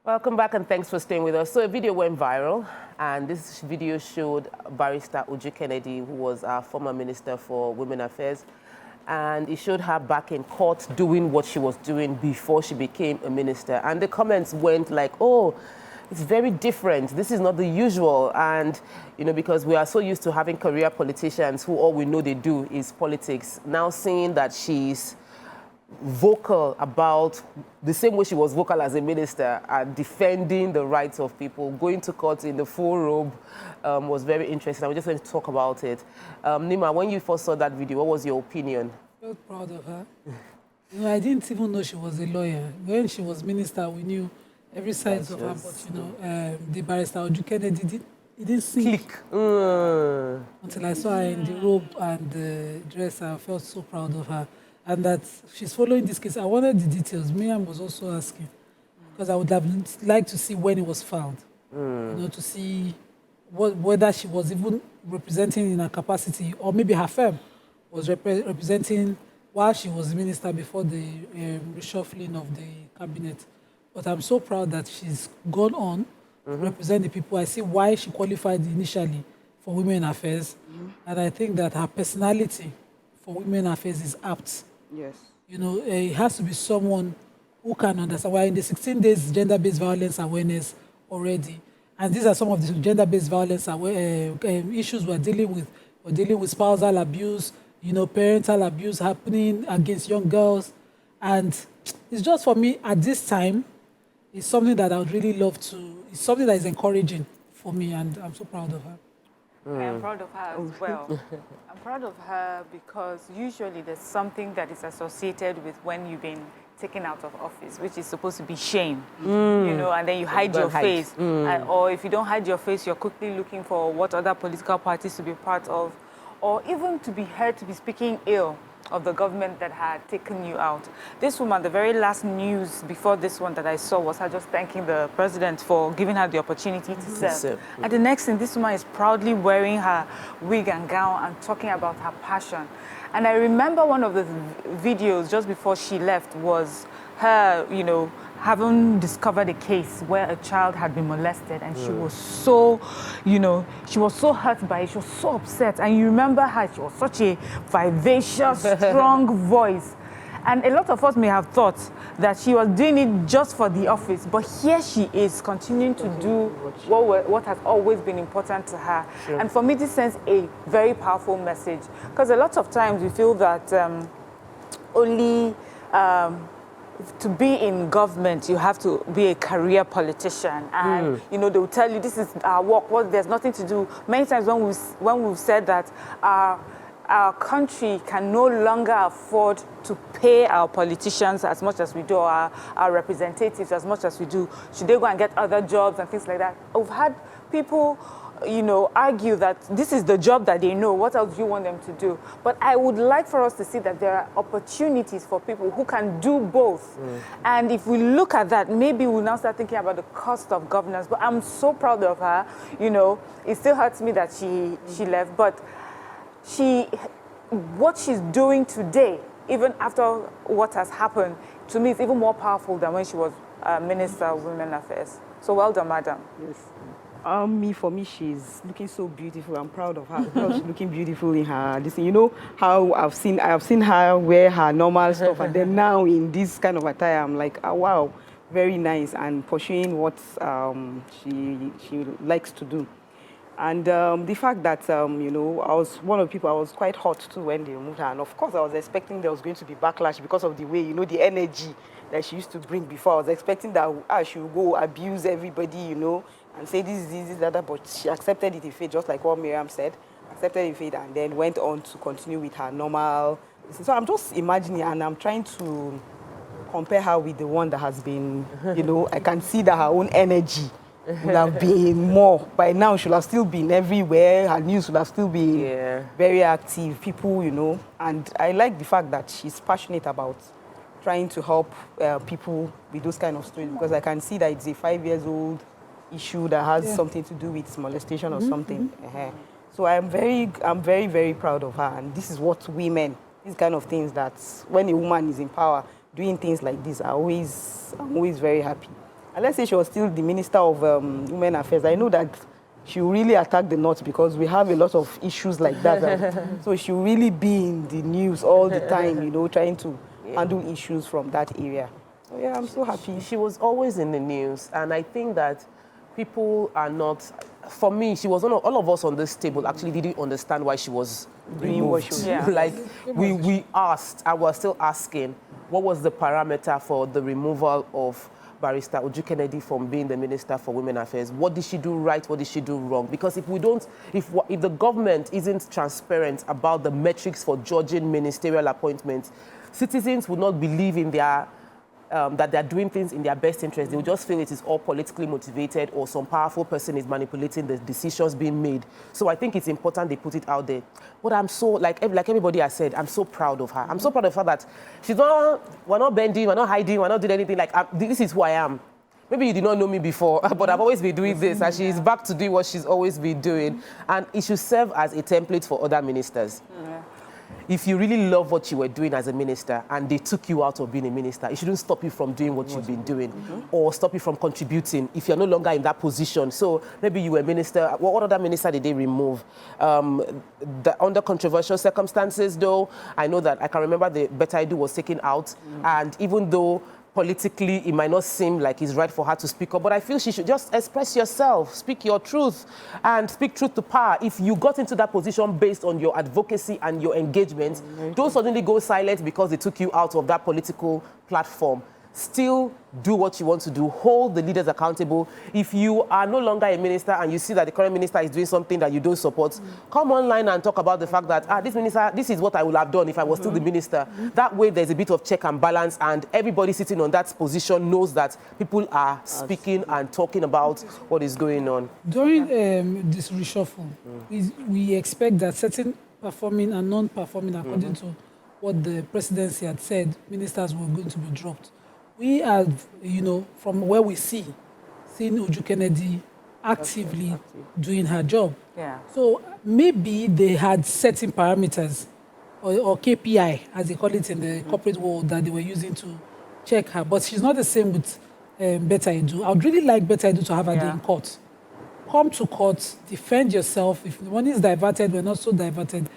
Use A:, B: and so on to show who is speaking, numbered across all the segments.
A: Welcome back and thanks for staying with us. So a video went viral and this video showed barrister Uju Kennedy, who was our former Minister for Women Affairs, and it showed her back in court doing what she was doing before she became a minister. And the comments went like, oh, it's very different. This is not the usual. And, you know, because we are so used to having career politicians who all we know they do is politics. Now seeing that she's vocal about the same way she was vocal as a minister and defending the rights of people, going to court in the full robe, was very interesting. I was just going to talk about it. Nima, when you first saw that video, what was your opinion?
B: I felt proud of her. You know, I didn't even know she was a lawyer. When she was minister, we knew every side of her, but you know, the barrister Uju Kennedy didn't sink. Until I saw her in the robe and the dress, I felt so proud of her. And that she's following this case. I wanted the details. Miriam was also asking, because I would have liked to see when it was found. You know, to see whether she was even representing in her capacity, or maybe her firm was representing while she was minister before the reshuffling of the cabinet. But I'm so proud that she's gone on to represent the people. I see why she qualified initially for Women Affairs. And I think that her personality for Women Affairs is apt.
C: Yes.
B: You know, it has to be someone who can understand. We're in the 16 days gender-based violence awareness already. And these are some of the gender-based violence issues we're dealing with. We're dealing with spousal abuse, you know, parental abuse happening against young girls. And it's just for me, at this time, it's something that I would really love to, it's something that is encouraging for me, and I'm so proud of her.
D: I am proud of her as well. I'm proud of her because usually there's something that is associated with when you've been taken out of office, which is supposed to be shame, you know, and then you hide your face. Or if you don't hide your face, you're quickly looking for what other political parties to be part of, or even to be heard to be speaking ill of the government that had taken you out. This woman, the very last news before this one that I saw was her just thanking the president for giving her the opportunity to serve. And the next thing, this woman is proudly wearing her wig and gown and talking about her passion. And I remember one of the videos just before she left was her, you know, having discovered a case where a child had been molested, and she was so, you know, she was so hurt by it, she was so upset. And you remember her, she was such a vivacious, strong voice. And a lot of us may have thought that she was doing it just for the office, but here she is continuing to do what has always been important to her. And for me, this sends a very powerful message, because a lot of times we feel that to be in government, you have to be a career politician, and you know, they will tell you this is our work. Well, there's nothing to do. Many times when we've said that our country can no longer afford to pay our politicians as much as we do, our representatives as much as we do, should they go and get other jobs and things like that? We've had people, you know, argue that this is the job that they know. What else do you want them to do? But I would like for us to see that there are opportunities for people who can do both. And if we look at that, maybe we'll now start thinking about the cost of governance. But I'm so proud of her. You know, it still hurts me that she left, but what she's doing today, even after what has happened, to me is even more powerful than when she was Minister of Women Affairs. So well done, madam.
C: Yes. For me, she's looking so beautiful. I'm proud of her because she's looking beautiful in her. This, you know, how I've seen her wear her normal stuff, and then now in this kind of attire, I'm like, oh, wow, very nice, and pursuing what she likes to do. And the fact that, you know, I was one of the people, I was quite hot too when they removed her. And of course, I was expecting there was going to be backlash because of the way, you know, the energy that she used to bring before. I was expecting that she would go abuse everybody, you know, and say this, that, but she accepted it in faith, just like what Miriam said, accepted it in faith, and then went on to continue with her normal. So I'm just imagining, and I'm trying to compare her with the one that has been, you know, I can see that her own energy would have been more. By now, she would have still been everywhere. Her news would have still been very active. People, you know, and I like the fact that she's passionate about trying to help people with those kind of stories, because I can see that it's a 5-year-old issue that has something to do with molestation or something. So I'm very, very proud of her, and this is what women, these kind of things, that when a woman is in power, doing things like this, I'm always very happy. And let's say she was still the Minister of Women Affairs, I know that she will really attack the North because we have a lot of issues like that. And so she will really be in the news all the time, you know, trying to handle issues from that area. So yeah, I'm so happy.
A: She was always in the news, and I think that people are not, for me, she was all of us on this table actually didn't understand why she was
C: Doing what she
A: removed.
C: was
D: Yeah.
A: Like, we asked, and we're still asking, what was the parameter for the removal of Barrister Uju Kennedy from being the Minister for Women Affairs? What did she do right? What did she do wrong? Because if the government isn't transparent about the metrics for judging ministerial appointments, citizens will not believe in their that they're doing things in their best interest. They will just feel it is all politically motivated, or some powerful person is manipulating the decisions being made. So I think it's important they put it out there. But I'm so, like everybody has said, I'm so proud of her. I'm so proud of her that we're not bending, we're not hiding, we're not doing anything. Like, this is who I am. Maybe you did not know me before, but I've always been doing this, and she's back to do what she's always been doing. And it should serve as a template for other ministers.
D: Yeah.
A: If you really love what you were doing as a minister and they took you out of being a minister, it shouldn't stop you from doing what you've been doing or stop you from contributing if you're no longer in that position. So maybe you were a minister. What other minister did they remove? Under controversial circumstances, though, I know that I can remember the Better Edu was taken out. And even though politically, it might not seem like it's right for her to speak up, but I feel she should just express yourself, speak your truth, and speak truth to power. If you got into that position based on your advocacy and your engagement, don't suddenly go silent because they took you out of that political platform. Still do what you want to do. Hold the leaders accountable. If you are no longer a minister and you see that the current minister is doing something that you don't support, come online and talk about the fact that, this minister, this is what I would have done if I was still the minister. That way there's a bit of check and balance, and everybody sitting on that position knows that people are speaking and talking about what is going on.
B: During this reshuffle, we expect that certain performing and non-performing, according to what the presidency had said, ministers were going to be dropped. We have, from where we seen Uju Kennedy actively doing her job.
D: Yeah.
B: So maybe they had certain parameters or KPI, as they call it in the corporate world, that they were using to check her. But she's not the same with Better Edu. I would really like Better Edu to have her day in court. Come to court, defend yourself. If the money is diverted, we're not so diverted,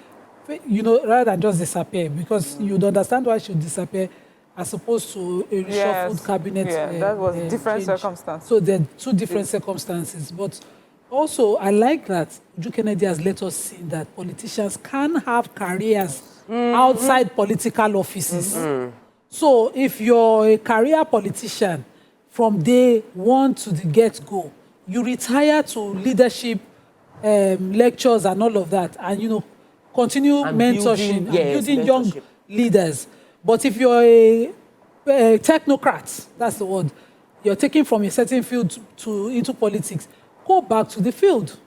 B: rather than just disappear, because you'd understand why she would disappear as opposed to a reshuffled cabinet.
D: Yeah, that was different
B: change.
D: circumstances.
B: So there are two different circumstances. But also, I like that Uju Kennedy has let us see that politicians can have careers outside political offices. So if you're a career politician from day one to the get-go, you retire to leadership lectures and all of that, and continue
A: And
B: mentorshing, building young
A: mentorship.
B: leaders. But if you're a technocrat, that's the word, you're taken from a certain field into politics, go back to the field.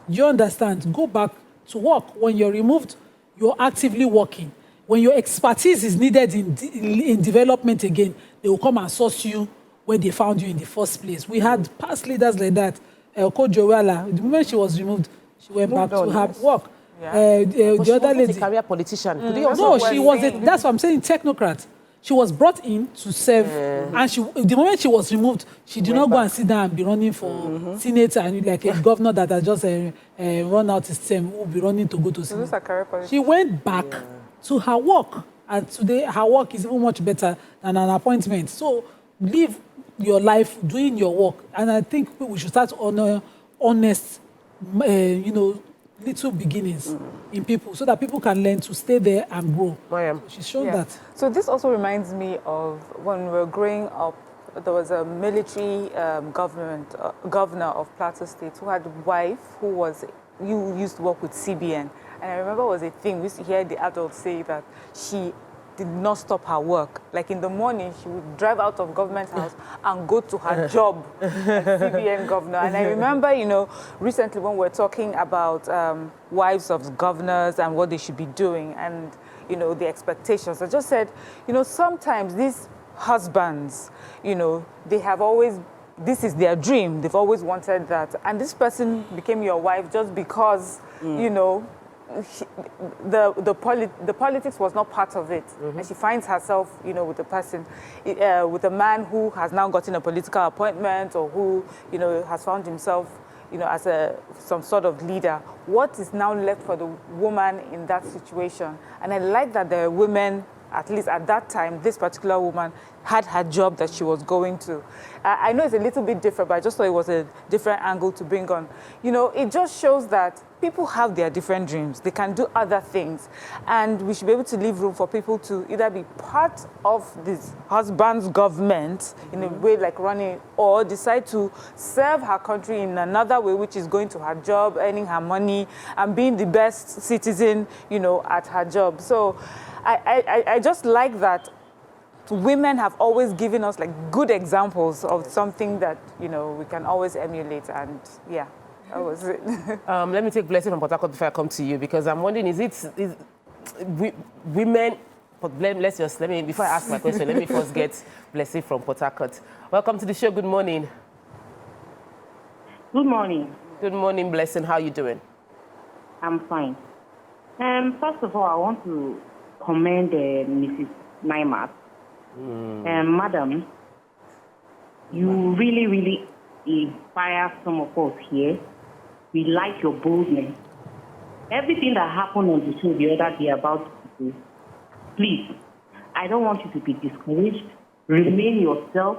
B: You understand? Go back to work. When you're removed, you're actively working. When your expertise is needed in development again, they will come and source you where they found you in the first place. We had past leaders like that. Joella, the moment she was removed, she went back to her work.
A: But
B: The
A: she
B: other
A: wasn't
B: lady,
A: a career politician. Could you
B: no,
A: also
B: she was. That's what I'm saying. Technocrat. She was brought in to serve, and the moment she was removed, she did not go and sit down and be running for senator and like a governor that has just run out his term will be running to go to
D: So this is
B: senate.
D: a career politician.
B: She went back to her work, and today her work is even much better than an appointment. So live your life doing your work, and I think we should start to honor honest, little beginnings in people, so that people can learn to stay there and grow.
A: Mariam.
B: She's shown that.
D: So this also reminds me of when we were growing up, there was a military governor of Plateau State who had a wife who used to work with CBN. And I remember it was a thing, we used to hear the adults say that she did not stop her work. Like in the morning, she would drive out of government house and go to her job as CBN governor. And I remember, recently when we were talking about wives of governors and what they should be doing and, the expectations, I just said, sometimes these husbands, they have always, this is their dream. They've always wanted that. And this person became your wife just because, the politics was not part of it, and she finds herself, with a person, with a man who has now gotten a political appointment, or who, has found himself, as some sort of leader. What is now left for the woman in that situation? And I like that the women, at least at that time, this particular woman had her job that she was going to. I know it's a little bit different, but I just thought it was a different angle to bring on. It just shows that people have their different dreams. They can do other things. And we should be able to leave room for people to either be part of this husband's government in a way like running, or decide to serve her country in another way, which is going to her job, earning her money, and being the best citizen, at her job. So I just like that women have always given us like good examples of something that, we can always emulate. And yeah, that was it.
A: Let me take Blessing from Port Harcourt before I come to you, because I'm wondering, women, before I ask my question, let me first get Blessing from Port Harcourt. Welcome to the show. Good morning.
E: Good morning.
A: Good morning, Blessing. How are you doing?
E: I'm fine. First of all, I want to commend Mrs. Naimat. Madam, you really, really inspire some of us here. We like your boldness. Everything that happened on the show the other day about people, please, I don't want you to be discouraged. Remain yourself.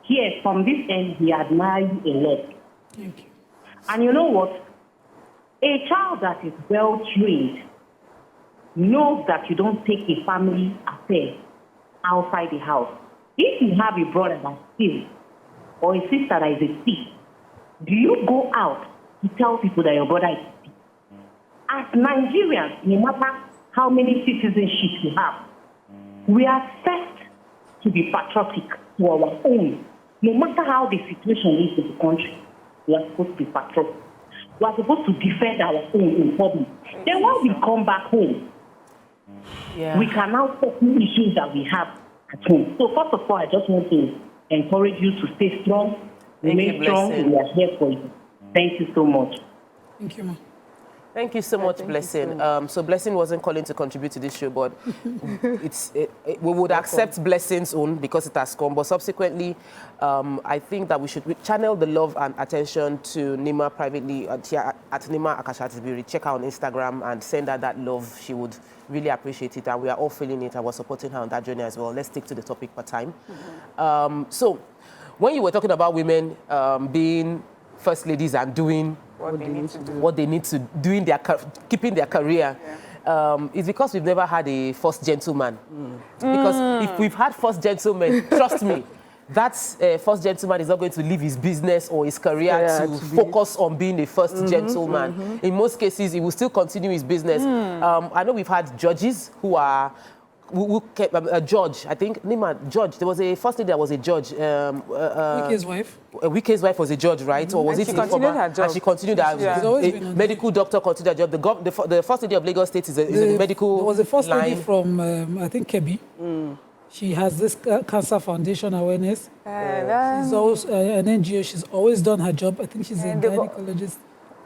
E: Here, from this end, we admire you a lot.
B: Thank you.
E: And you know what? A child that is well trained knows that you don't take a family affair outside the house. If you have a brother that steals or a sister that is a thief, do you go out to tell people that your brother is a thief? As Nigerians, no matter how many citizenships we have, we are first to be patriotic to our own. No matter how the situation is in the country, we are supposed to be patriotic. We are supposed to defend our own in public. Then when we come back home, we can now tackle issues that we have at home. So first of all, I just want to encourage you to stay strong, remain strong, and we are here for you. Thank you so much.
B: Thank you, ma.
A: Thank you so much, Blessing. So Blessing wasn't calling to contribute to this show, but we would accept Blessing's own because it has come. But subsequently, I think that we should channel the love and attention to Nima privately at Nima Akashatibiri. Check her on Instagram and send her that love. She would really appreciate it, and we are all feeling it, and we're supporting her on that journey as well. Let's stick to the topic per time. So when you were talking about women being first ladies and doing what they need to do in their keeping their career, it's because we've never had a first gentleman. Because if we've had first gentlemen, trust me, that first gentleman is not going to leave his business or his career to focus on being a first gentleman. In most cases, he will still continue his business. I know we've had judges who are a judge, I think, Nima, judge. There was a first lady that was a judge.
B: Wike's wife.
A: Wike's wife was a judge, right? Or was
D: and
A: it?
D: She continued her job.
A: And she continued her job. A medical doctor continued her job. The first lady of Lagos State is a medical.
B: There was a first lady
A: line.
B: from, I think, Kebbi. She has this cancer foundation awareness. She's also an NGO. She's always done her job. I think she's a gynecologist.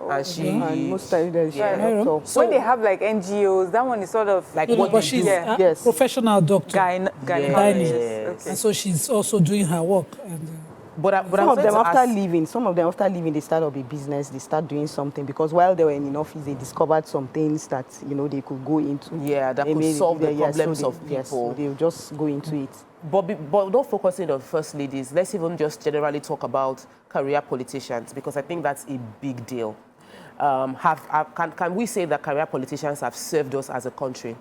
A: And she,
C: And most times there's
A: So
D: when they have like NGOs, that one is sort of
A: like
B: But she's a professional doctor.
D: gynecologist. Okay.
B: And so she's also doing her work. And,
C: some of them after leaving, they start up a business, they start doing something, because while they were in office, they discovered some things that, they could go into.
A: Yeah, that could solve the problems of people.
C: Yes, so they'll just go into it.
A: But not focusing on first ladies, let's even just generally talk about career politicians, because I think that's a big deal. Can we say that career politicians have served us as a country?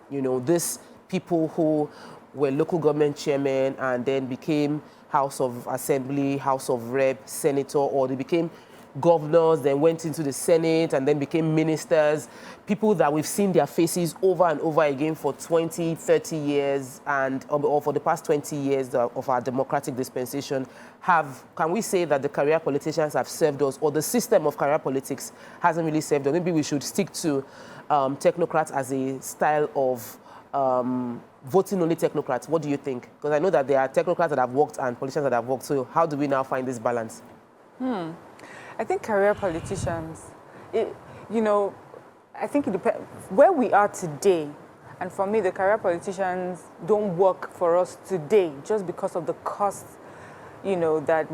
A: These people who were local government chairmen and then became House of Assembly, House of Rep, Senator, or they became governors, then went into the Senate and then became ministers, people that we've seen their faces over and over again for 20, 30 years, or for the past 20 years of our democratic dispensation. Can we say that the career politicians have served us, or the system of career politics hasn't really served us? Maybe we should stick to technocrats as a style of voting only technocrats. What do you think? Because I know that there are technocrats that have worked and politicians that have worked. So how do we now find this balance?
D: I think career politicians, I think it depends where we are today. And for me, the career politicians don't work for us today just because of the cost, you know, that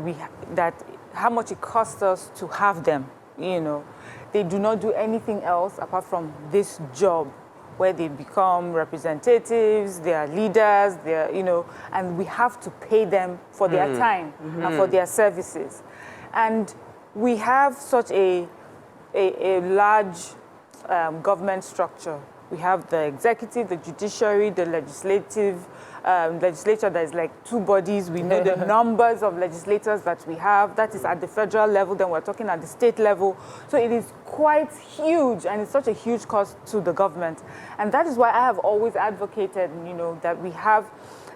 D: how much it costs us to have them, you know. They do not do anything else apart from this job where they become representatives, they are leaders, they are, you know, and we have to pay them for their time and for their services. And we have such a large government structure. We have the executive, the judiciary, the legislature that is like two bodies. We know the numbers of legislators that we have. That is at the federal level, then we're talking at the state level. So it is quite huge, and it's such a huge cost to the government. And that is why I have always advocated, you know, that we have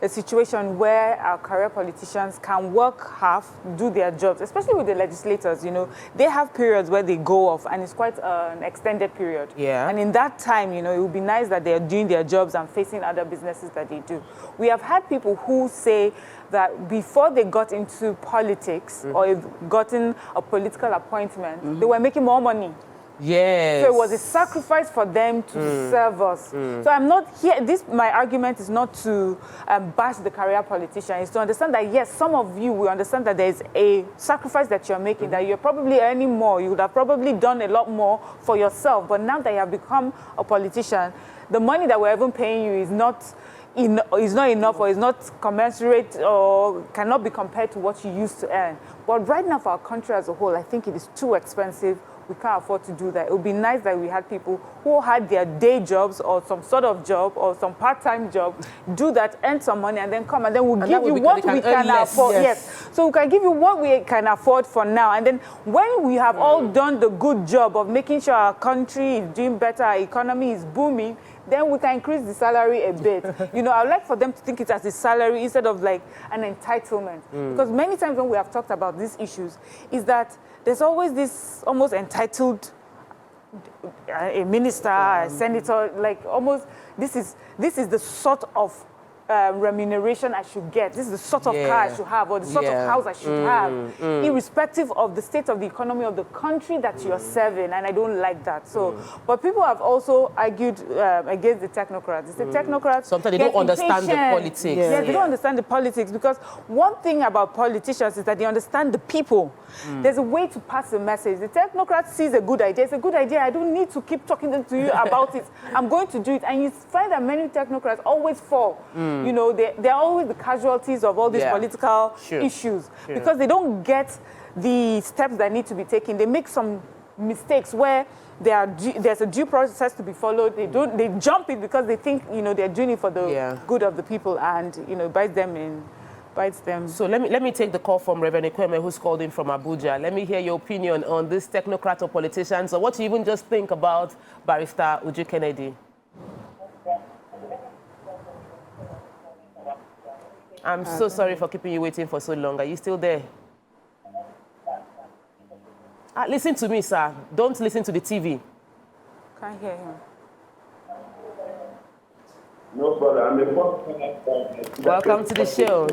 D: a situation where our career politicians can work half, do their jobs, especially with the legislators, you know. They have periods where they go off, and it's quite an extended period.
A: Yeah.
D: And in that time, you know, it would be nice that they're doing their jobs and facing other businesses that they do. We have had people who say that before they got into politics or gotten a political appointment, they were making more money.
A: Yes.
D: So it was a sacrifice for them to serve us. So I'm not here, my argument is not to bash the career politician. It's to understand that, yes, some of you will understand that there's a sacrifice that you're making, that you're probably earning more. You would have probably done a lot more for yourself. But now that you have become a politician, the money that we're even paying you is not enough, or is not commensurate, or cannot be compared to what you used to earn. But right now for our country as a whole, I think it is too expensive. We can't afford to do that. It would be nice that we had people who had their day jobs or some sort of job or some part-time job, do that, earn some money, and then come, and then we'll give you what we can afford. Yes. So we can give you what we can afford for now. And then when we have all done the good job of making sure our country is doing better, our economy is booming, then we can increase the salary a bit. You know, I would like for them to think it as a salary instead of like an entitlement. Because many times when we have talked about these issues, is that there's always this almost entitled, a minister, a senator, like almost, this is the sort of remuneration I should get. This is the sort of car I should have, or the sort of house I should have, irrespective of the state of the economy of the country that you're serving, and I don't like that. So, but people have also argued against the technocrats. The technocrats
A: sometimes they don't understand the politics.
D: Yeah, they don't understand the politics, because one thing about politicians is that they understand the people. There's a way to pass a message. The technocrat sees a good idea. It's a good idea. I don't need to keep talking to you about it. I'm going to do it. And you find that many technocrats always fall. You know, they're always the casualties of all these political issues because they don't get the steps that need to be taken. They make some mistakes where there's a due process to be followed. They jump it because they think, you know, they're doing it for the good of the people, and, you know, bites them. So
A: let me take the call from Reverend Ekweme, who's called in from Abuja. Let me hear your opinion on this technocrat or politicians, or what you even just think about Barrister Uju Kennedy. I'm so sorry for keeping you waiting for so long. Are you still there? Listen to me, sir. Don't listen to the TV.
D: Can't hear him.
F: No problem. I'm a
A: Welcome to the show.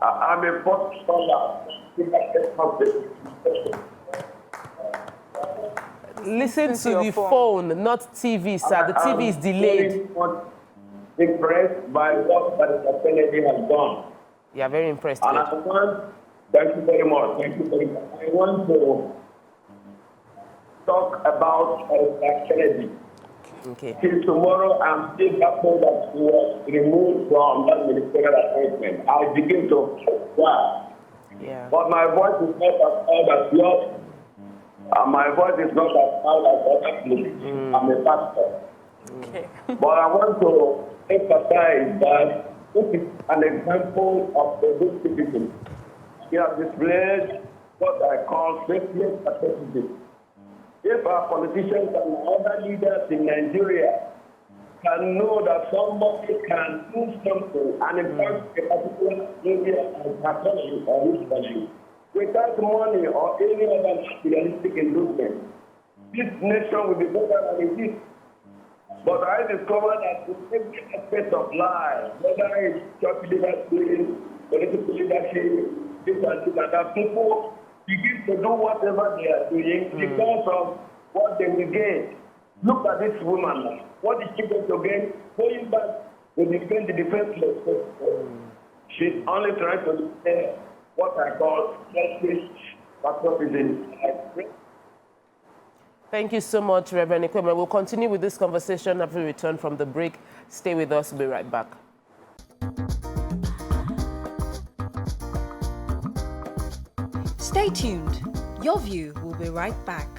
F: I'm a first scholar.
A: Listen to the phone, not TV, sir. The TV is delayed.
F: I'm impressed by what Barrister Kennedy has done.
A: You are very impressed.
F: And I want, thank you very much. Thank you very much. I want to talk about Barrister Kennedy.
A: Okay.
F: Till tomorrow, I'm still happy that he was removed from that ministerial appointment. I begin to cry.
A: Yeah.
F: But my voice is not as loud as yours. My voice is not as loud as other people. I'm a pastor.
D: Okay.
F: But I want to emphasize that this is an example of a good citizen. He has displayed what I call faithless patriotism. If our politicians and other leaders in Nigeria can know that somebody can do something and impact a particular area of economy or this country without money or any other materialistic inducement, this nation will be better than it is. But I discovered that in every aspect of life, whether it's church leadership, political leadership, this and that, people begin to do whatever they are doing because of what they will gain. Look at this woman. What is she going to gain? Going back to defend the defenseless. She's only trying to defend what I call selfish patriotism.
A: Thank you so much, Reverend Ikweme. We'll continue with this conversation after we return from the break. Stay with us. We'll be right back.
G: Stay tuned. Your View will be right back.